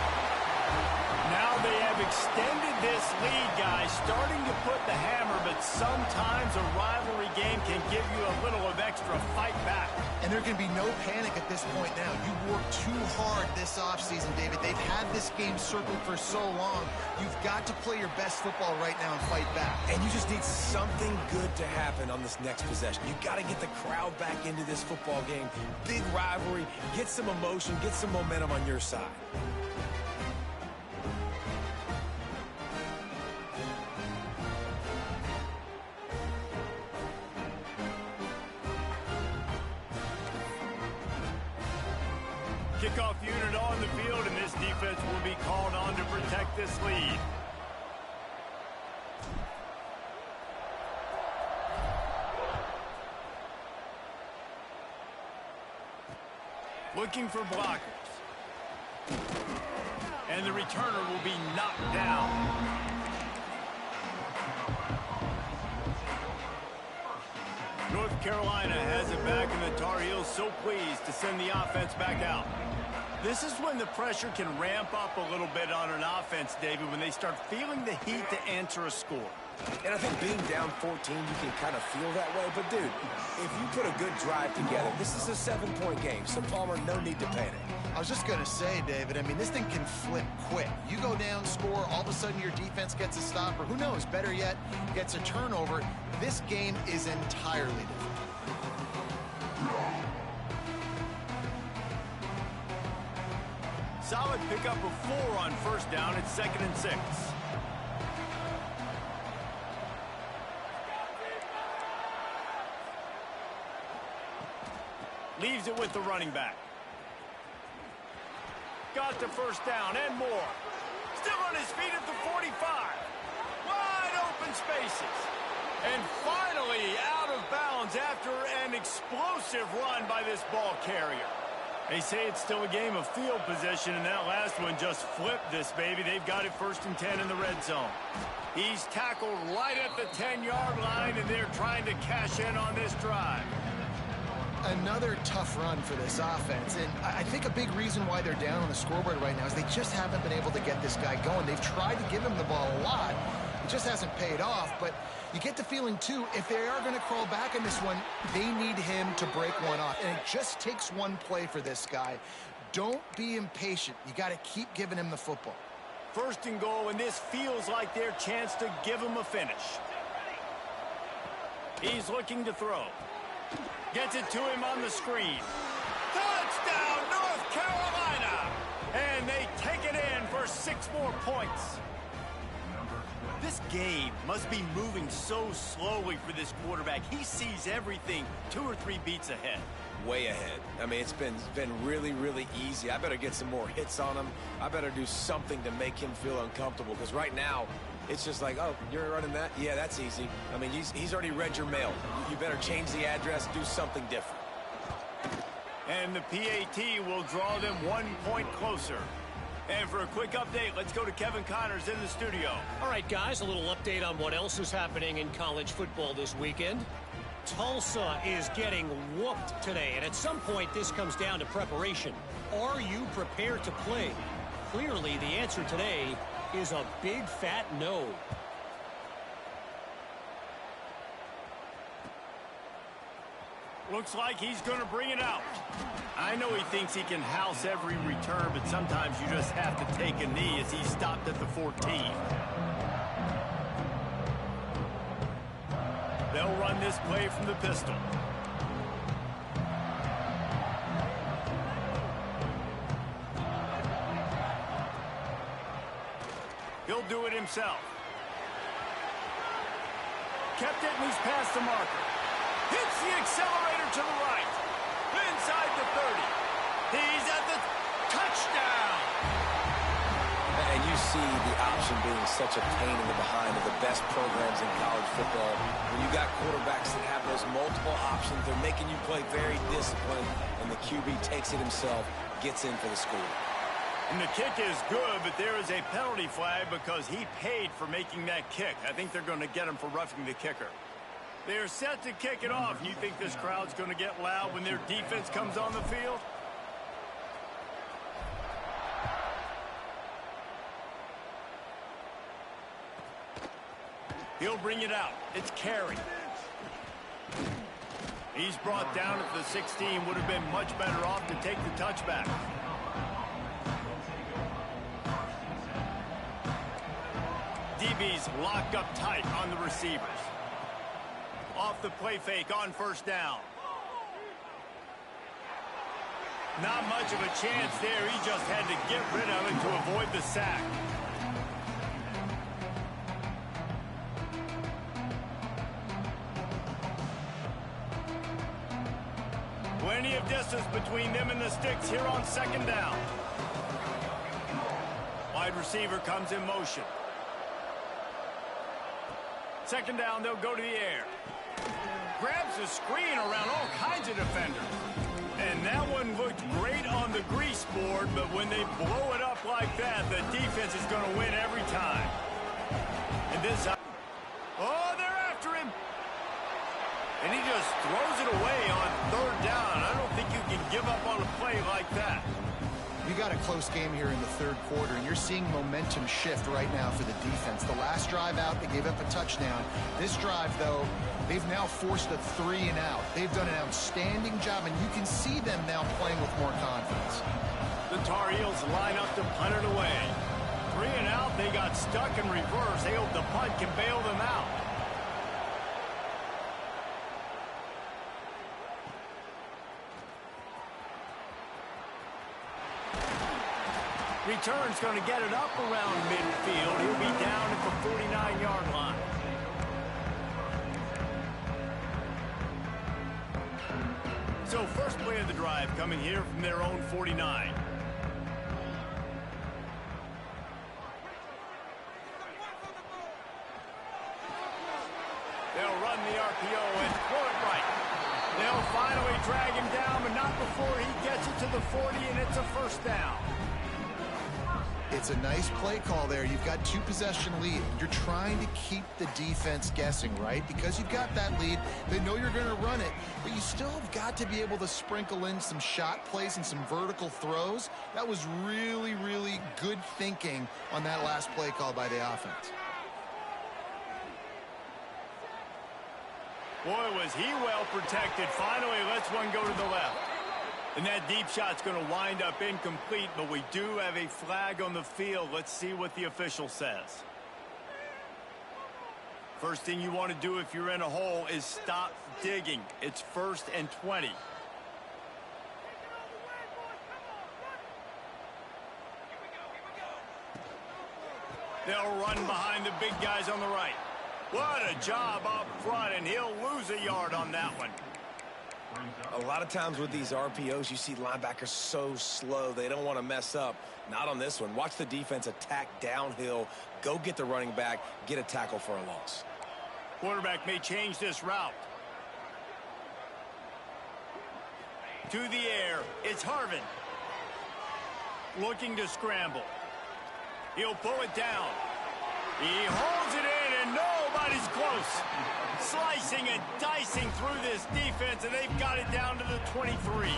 Now they have extended this lead, guys, starting to put the hammer, but sometimes a rivalry game can give you a little of extra fight back. And there can be no panic at this point now. You worked too hard this offseason, David. They've had this game circled for so long. You've got to play your best football right now and fight back. And you just need something good to happen on this next possession. You got to get the crowd back into this football game. Big rivalry. Get some emotion. Get some momentum on your side. Kickoff unit on the field, and this defense will be called on to protect this lead. Looking for blockers. And the returner will be knocked down. North Carolina has it back, and the Tar Heels so pleased to send the offense back out. This is when the pressure can ramp up a little bit on an offense, David, when they start feeling the heat to answer a score. And I think being down 14, you can kind of feel that way. But, dude, if you put a good drive together, this is a 7-point game. So, Palmer, no need to panic. I was just going to say, David, I mean, this thing can flip quick. You go down, score, all of a sudden your defense gets a stop, or who knows, better yet, gets a turnover. This game is entirely different. Solid pickup of 4 on first down. It's 2nd and 6. Leaves it with the running back. Got the first down and more. Still on his feet at the 45. Wide open spaces. And finally out of bounds after an explosive run by this ball carrier. They say it's still a game of field position, and that last one just flipped this baby. They've got it 1st and 10 in the red zone. He's tackled right at the 10-yard line, and they're trying to cash in on this drive. Another tough run for this offense, and I think a big reason why they're down on the scoreboard right now is they just haven't been able to get this guy going. They've tried to give him the ball a lot. It just hasn't paid off, but you get the feeling, too, if they are going to crawl back in this one, they need him to break one off. And it just takes one play for this guy. Don't be impatient. You got to keep giving him the football. 1st and goal, and this feels like their chance to give him a finish. He's looking to throw. Gets it to him on the screen. Touchdown, North Carolina! And they take it in for 6 more points. This game must be moving so slowly for this quarterback. He sees everything 2 or 3 beats ahead. Way ahead. I mean, it's been really, really easy. I better get some more hits on him. I better do something to make him feel uncomfortable, because right now, it's just like, oh, you're running that? Yeah, that's easy. I mean, he's already read your mail. You better change the address, do something different. And the PAT will draw them 1 point closer. And for a quick update, let's go to Kevin Connors in the studio. All right, guys, a little update on what else is happening in college football this weekend. Tulsa is getting whooped today, and at some point this comes down to preparation. Are you prepared to play? Clearly, the answer today is a big fat no. Looks like he's going to bring it out. I know he thinks he can house every return, but sometimes you just have to take a knee as he stopped at the 14. They'll run this play from the pistol. He'll do it himself. Kept it, and he's past the marker. Hits the accelerator to the right. Inside the 30. He's at the touchdown. And you see the option being such a pain in the behind of the best programs in college football. When you got quarterbacks that have those multiple options, they're making you play very disciplined, and the QB takes it himself, gets in for the score. And the kick is good, but there is a penalty flag because he paid for making that kick. I think they're going to get him for roughing the kicker. They're set to kick it off. You think this crowd's going to get loud when their defense comes on the field? He'll bring it out. It's Carey. He's brought down at the 16. Would have been much better off to take the touchback. DB's locked up tight on the receivers. Off the play fake on first down. Not much of a chance there. He just had to get rid of it to avoid the sack. Plenty of distance between them and the sticks here on second down. Wide receiver comes in motion. Second down, they'll go to the air. Grabs the screen around all kinds of defenders. And that one looked great on the grease board, but when they blow it up like that, the defense is going to win every time. And this... Oh, they're after him. And he just throws it away on third down. I don't think you can give up on a play like that. We got a close game here in the third quarter, and you're seeing momentum shift right now for the defense. The last drive out, they gave up a touchdown. This drive, though, they've now forced a 3 and out. They've done an outstanding job, and you can see them now playing with more confidence. The Tar Heels line up to punt it away. 3 and out, they got stuck in reverse. They hope the punt can bail them out. Return's going to get it up around midfield. He'll be down at the 49-yard line. So first play of the drive coming here from their own 49. They'll run the RPO and throw it right. They'll finally drag him down, but not before he gets it to the 40, and it's a first down. It's a nice play call there. You've got 2-possession lead. You're trying to keep the defense guessing, right? Because you've got that lead. They know you're going to run it, but you still have got to be able to sprinkle in some shot plays and some vertical throws. That was really, really good thinking on that last play call by the offense. Boy, was he well protected. Finally lets one go to the left. And that deep shot's going to wind up incomplete, but we do have a flag on the field. Let's see what the official says. First thing you want to do if you're in a hole is stop digging. It's 1st and 20. They'll run behind the big guys on the right. What a job up front, and he'll lose a yard on that one. A lot of times with these RPOs, you see linebackers so slow, they don't want to mess up. Not on this one. Watch the defense attack downhill, go get the running back, get a tackle for a loss. Quarterback may change this route. To the air, it's Harvin. Looking to scramble. He'll pull it down. He holds it in, and nobody's close. Slicing and dicing through this defense, and they've got it down to the 23.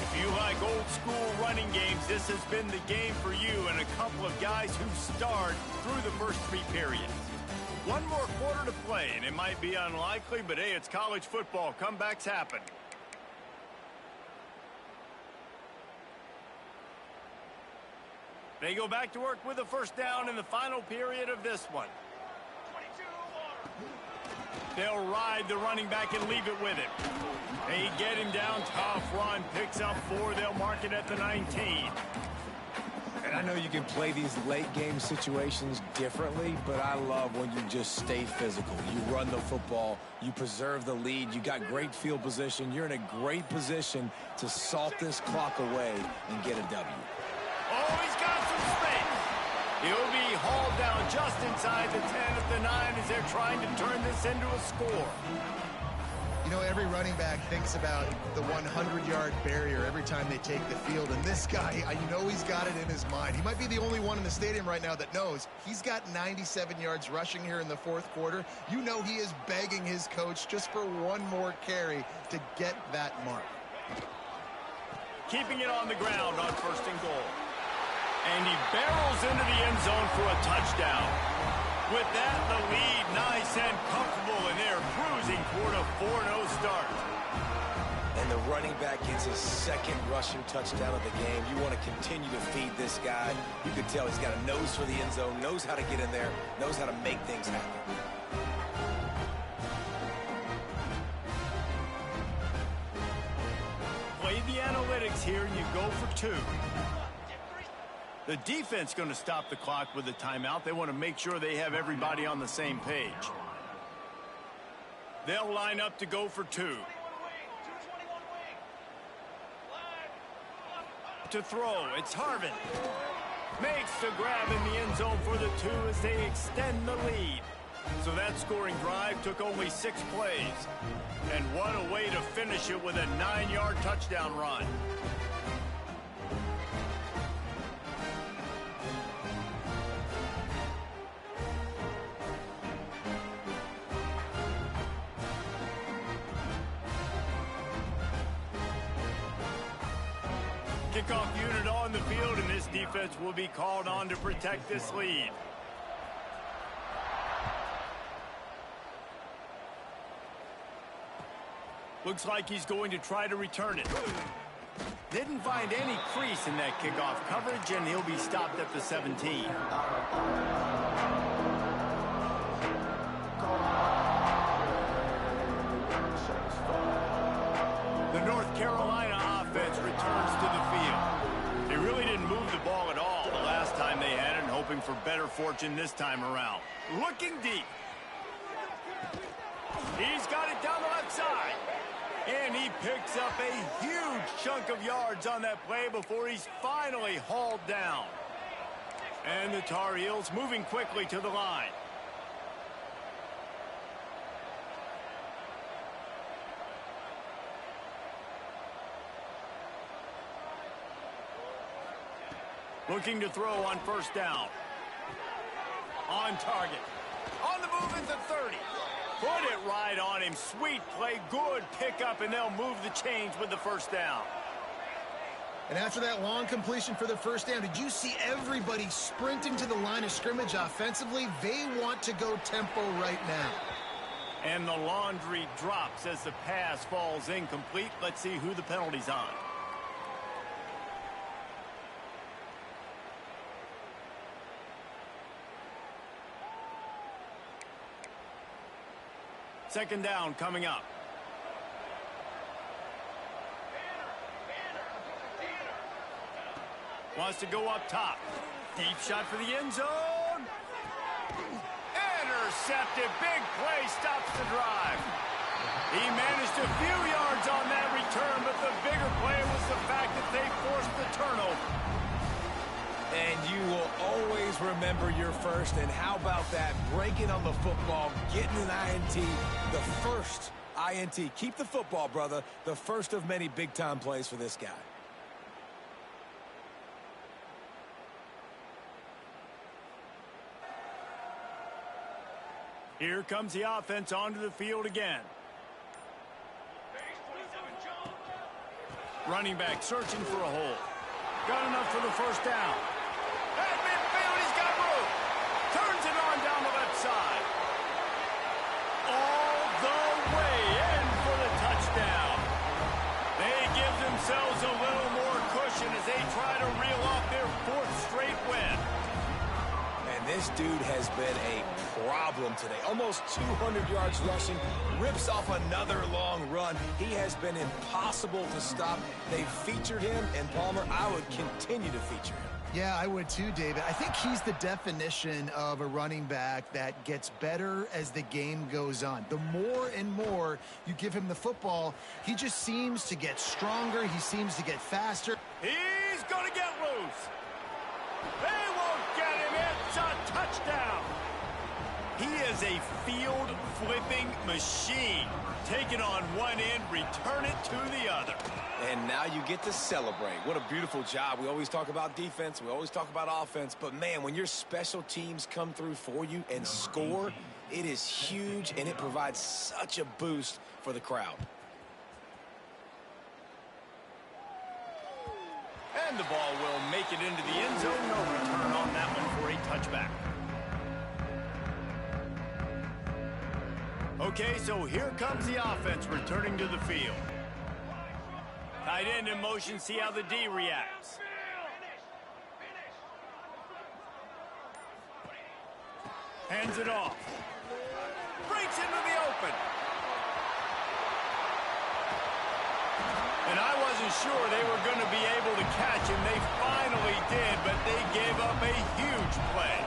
If you like old school running games, this has been the game for you and a couple of guys who starred through the first 3 periods. One more quarter to play, and it might be unlikely, but hey, it's college football. Comebacks happen. They go back to work with a first down in the final period of this one. They'll ride the running back and leave it with him. They get him down, tough run, picks up 4. They'll mark it at the 19. And I know you can play these late game situations differently, but I love when you just stay physical. You run the football, you preserve the lead, you got great field position, you're in a great position to salt this clock away and get a W. Oh, he's got some space. He'll be hauled down just inside the 10 at the 9 as they're trying to turn this into a score. You know, every running back thinks about the 100-yard barrier every time they take the field. And this guy, you know he's got it in his mind. He might be the only one in the stadium right now that knows he's got 97 yards rushing here in the fourth quarter. You know he is begging his coach just for one more carry to get that mark. Keeping it on the ground on 1st and goal. And he barrels into the end zone for a touchdown. With that, the lead nice and comfortable, and they're cruising toward a 4-0 start. And the running back gets his 2nd rushing touchdown of the game. You want to continue to feed this guy. You could tell he's got a nose for the end zone, knows how to get in there, knows how to make things happen. Play the analytics here, and you go for 2. The defense going to stop the clock with a timeout. They want to make sure they have everybody on the same page. They'll line up to go for 2. To throw, it's Harvin. Makes the grab in the end zone for the 2 as they extend the lead. So that scoring drive took only 6 plays. And what a way to finish it with a 9-yard touchdown run. Kickoff unit on the field, and this defense will be called on to protect this lead. Looks like he's going to try to return it. Didn't find any crease in that kickoff coverage, and he'll be stopped at the 17. The North Carolina offense returns to the field. They really didn't move the ball at all the last time they had it, and hoping for better fortune this time around. Looking deep. He's got it down the left side. And he picks up a huge chunk of yards on that play before he's finally hauled down. And the Tar Heels moving quickly to the line. Looking to throw on 1st down. On target. On the move at the 30. Put it right on him. Sweet play. Good pickup, and they'll move the chains with the 1st down. And after that long completion for the 1st down, did you see everybody sprinting to the line of scrimmage offensively? They want to go tempo right now. And the laundry drops as the pass falls incomplete. Let's see who the penalty's on. Second down coming up. Wants to go up top. Deep shot for the end zone. Intercepted. Big play stops the drive. He managed a few yards on that return, but the bigger play was the fact that they forced the turnover. And you will always remember your first. And how about that? Breaking on the football, getting an INT, the first INT. Keep the football, brother. The first of many big-time plays for this guy. Here comes the offense onto the field again. Running back searching for a hole. Got enough for the 1st down. At midfield, he's got room. Turns it on down the left side. All the way in for the touchdown. They give themselves a little more cushion as they try to reel off their 4th straight win. And this dude has been a problem today. Almost 200 yards rushing. Rips off another long run. He has been impossible to stop. They've featured him, and Palmer, I would continue to feature him. Yeah, I would too, David. I think he's the definition of a running back that gets better as the game goes on. The more and more you give him the football, he just seems to get stronger. He seems to get faster. He's going to get loose. They won't get him. It's a touchdown. he is a field-flipping machine. Take it on one end, return it to the other. And now you get to celebrate. What a beautiful job. We always talk about defense. We always talk about offense. But, man, when your special teams come through for you and score, it is huge, and it provides such a boost for the crowd. And the ball will make it into the end zone. No return on that one for a touchback. Okay, so here comes the offense returning to the field. Tight end in motion, see how the D reacts. Hands it off. Breaks into the open. And I wasn't sure they were going to be able to catch him. They finally did, but they gave up a huge play.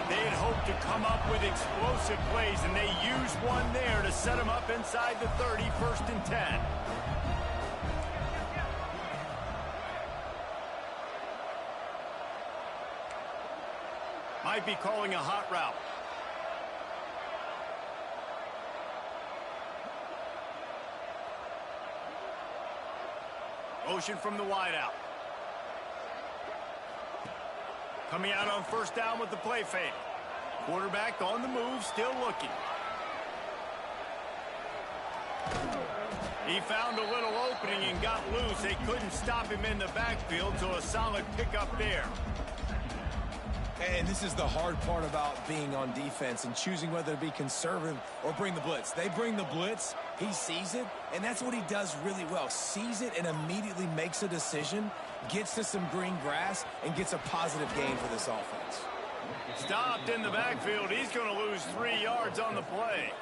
They had hoped to come up with explosive plays, and they used one there to set them up inside the 30, 1st and 10. Might be calling a hot route. Motion from the wideout. Coming out on 1st down with the play fake. Quarterback on the move, still looking. He found a little opening and got loose. They couldn't stop him in the backfield, so a solid pickup there. And this is the hard part about being on defense and choosing whether to be conservative or bring the blitz. They bring the blitz, he sees it, and that's what he does really well. Sees it and immediately makes a decision, gets to some green grass, and gets a positive gain for this offense. Stopped in the backfield. He's going to lose 3 yards on the play.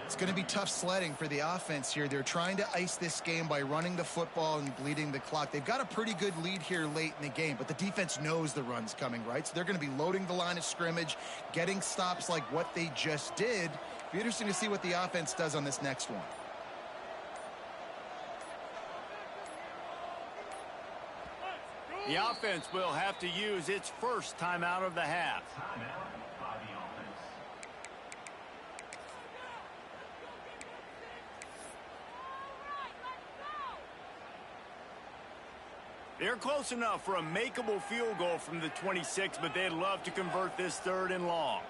It's going to be tough sledding for the offense here. They're trying to ice this game by running the football and bleeding the clock. They've got a pretty good lead here late in the game, but the defense knows the run's coming, right? So they're going to be loading the line of scrimmage, getting stops like what they just did. It'll be interesting to see what the offense does on this next one. The offense will have to use its first timeout of the half. They're close enough for a makeable field goal from the 26, but they'd love to convert this 3rd and long.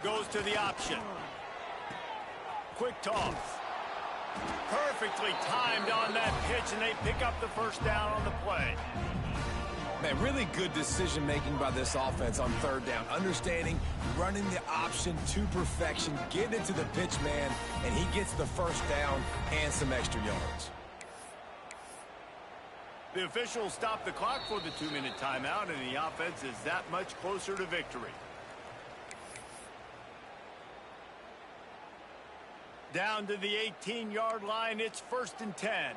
Goes to the option. Quick toss. Perfectly timed on that pitch, and they pick up the 1st down on the play. Man, really good decision-making by this offense on 3rd down. Understanding, running the option to perfection, getting it to the pitch man, and he gets the 1st down and some extra yards. The officials stop the clock for the 2-minute timeout, and the offense is that much closer to victory. Down to the 18-yard line, it's 1st and 10.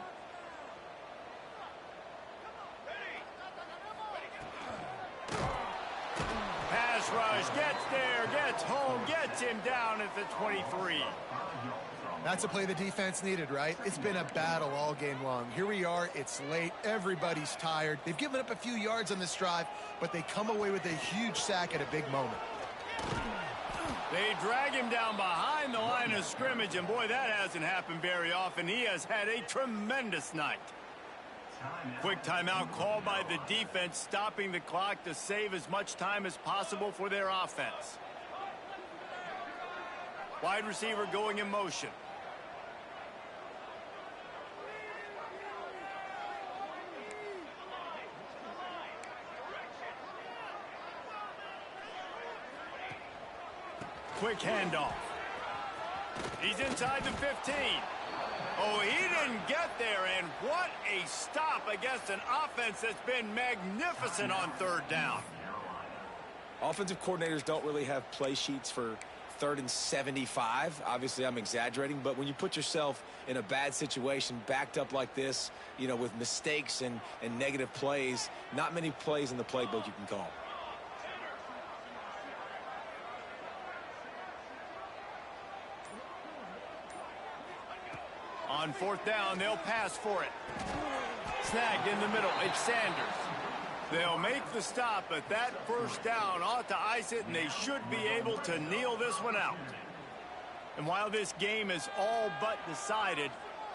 Pass rush, gets there, gets home, gets him down at the 23. That's a play the defense needed, right? It's been a battle all game long. Here we are, it's late, everybody's tired. They've given up a few yards on this drive, but they come away with a huge sack at a big moment. They drag him down behind the line of scrimmage, and boy, that hasn't happened very often. He has had a tremendous night. Quick timeout called by the defense, stopping the clock to save as much time as possible for their offense. Wide receiver going in motion. Quick handoff. He's inside the 15. Oh, he didn't get there, and what a stop against an offense that's been magnificent on 3rd down. Offensive coordinators don't really have play sheets for 3rd and 75. Obviously, I'm exaggerating, but when you put yourself in a bad situation, backed up like this, you know, with mistakes and negative plays, not many plays in the playbook you can call. On 4th down, they'll pass for it. Snagged in the middle. It's Sanders. They'll make the stop, but that first down ought to ice it, and they should be able to kneel this one out. And while this game is all but decided,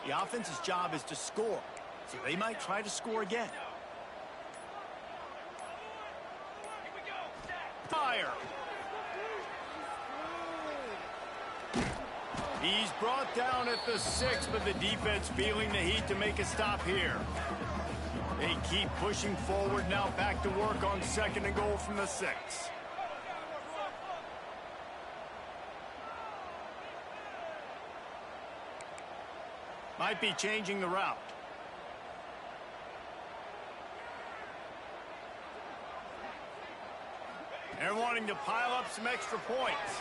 the offense's job is to score. So they might try to score again. Fire! He's brought down at the 6, but the defense feeling the heat to make a stop here. They keep pushing forward now, back to work on 2nd and goal from the 6. Might be changing the route. They're wanting to pile up some extra points.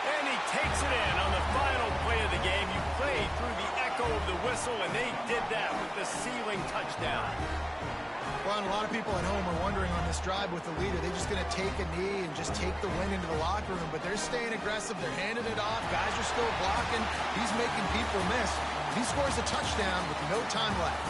And he takes it in on the final play of the game. You played through the echo of the whistle, and they did that with the ceiling touchdown. Well, and a lot of people at home are wondering on this drive with the lead, are they just going to take a knee and just take the win into the locker room? But they're staying aggressive. They're handing it off. Guys are still blocking. He's making people miss. He scores a touchdown with no time left.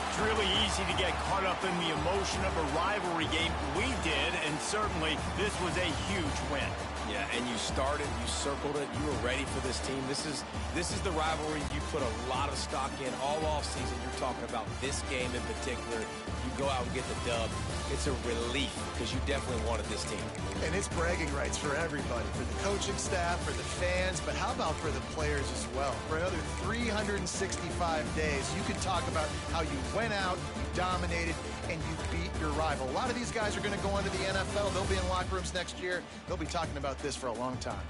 It's really easy to get caught up in the emotion of a rivalry game. We did, and certainly this was a huge win. Yeah, and you started, you circled it, you were ready for this team. This is the rivalry you put a lot of stock in all offseason. You're talking about this game in particular. You go out and get the dub. It's a relief because you definitely wanted this team. And it's bragging rights for everybody, for the coaching staff, for the fans, but how about for the players as well? For another 365 days, you can talk about how you went out, you dominated, and you beat your rival. A lot of these guys are going to go into the NFL. They'll be in locker rooms next year. They'll be talking about this for a long time.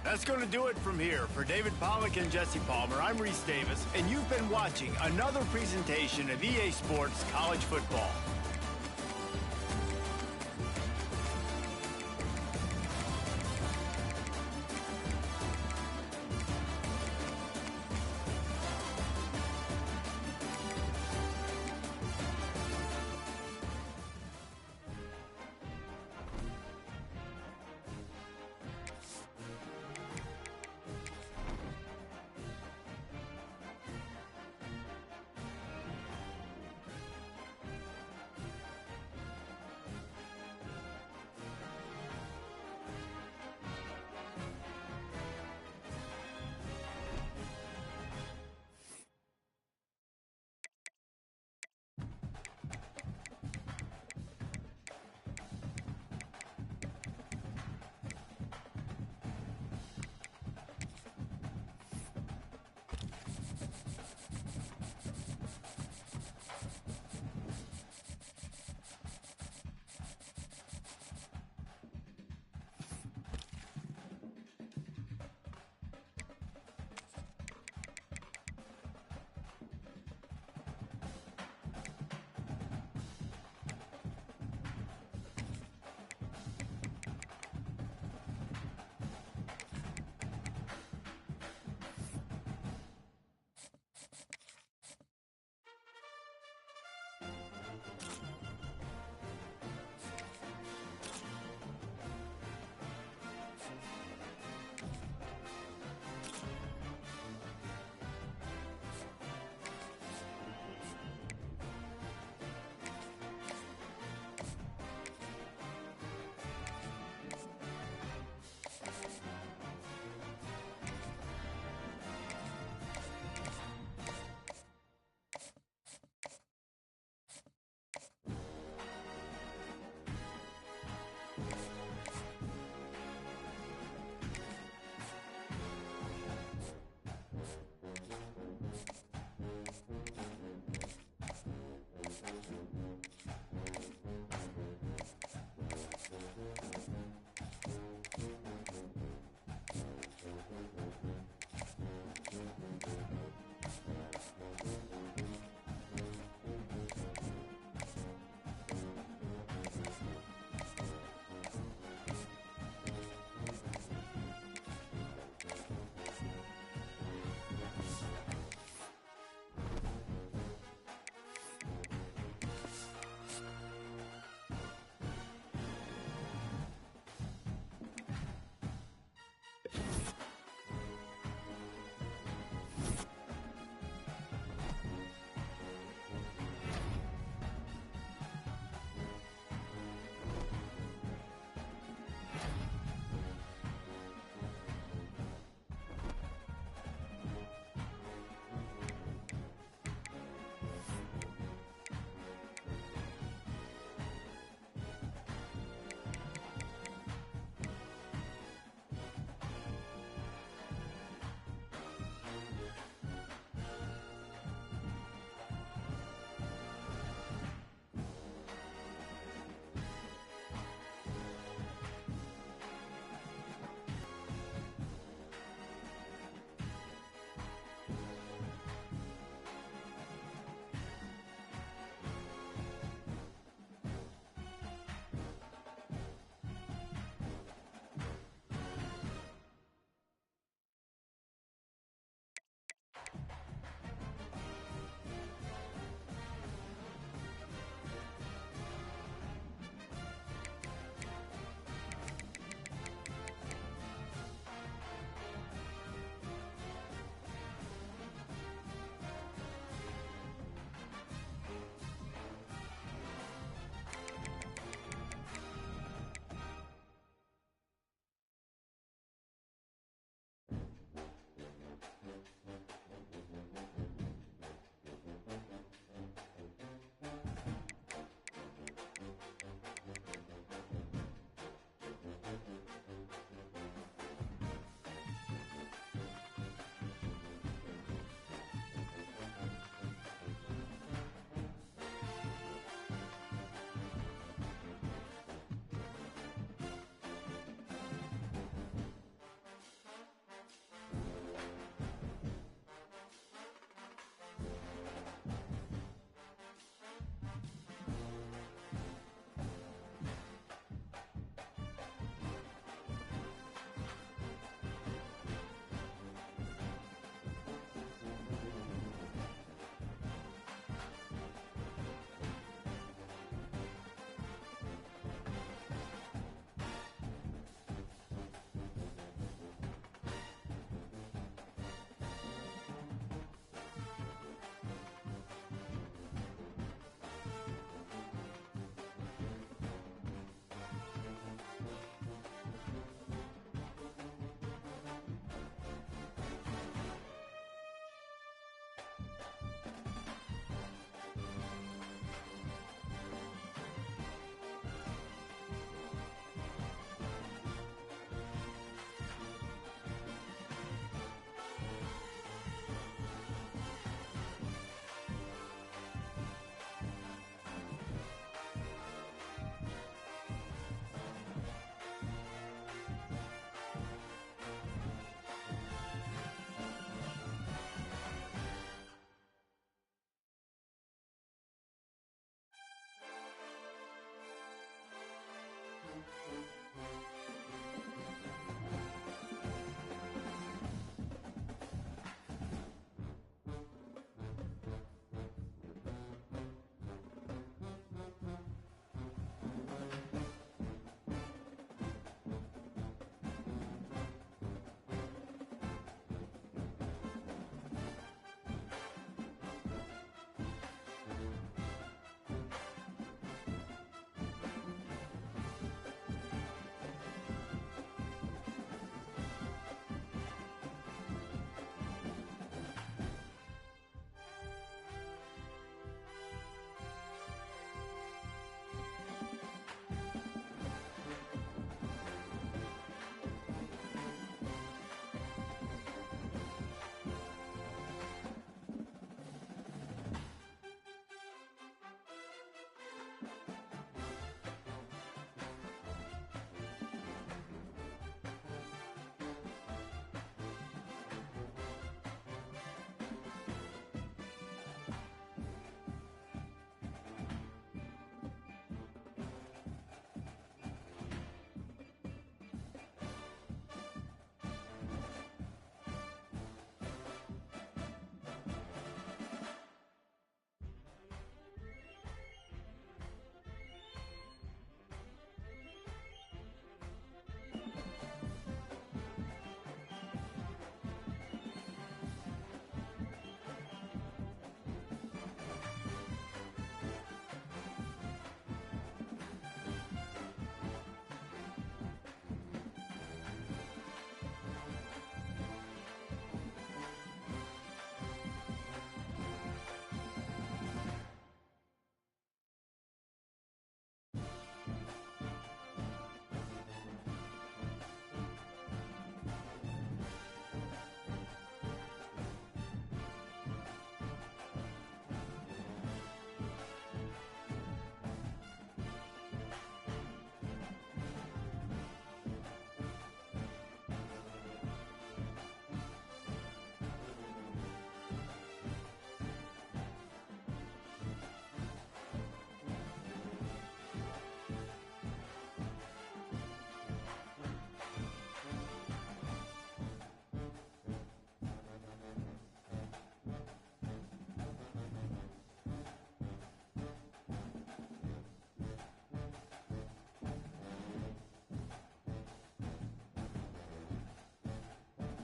That's going to do it from here. For David Pollack and Jesse Palmer, I'm Reese Davis, and you've been watching another presentation of EA Sports College Football.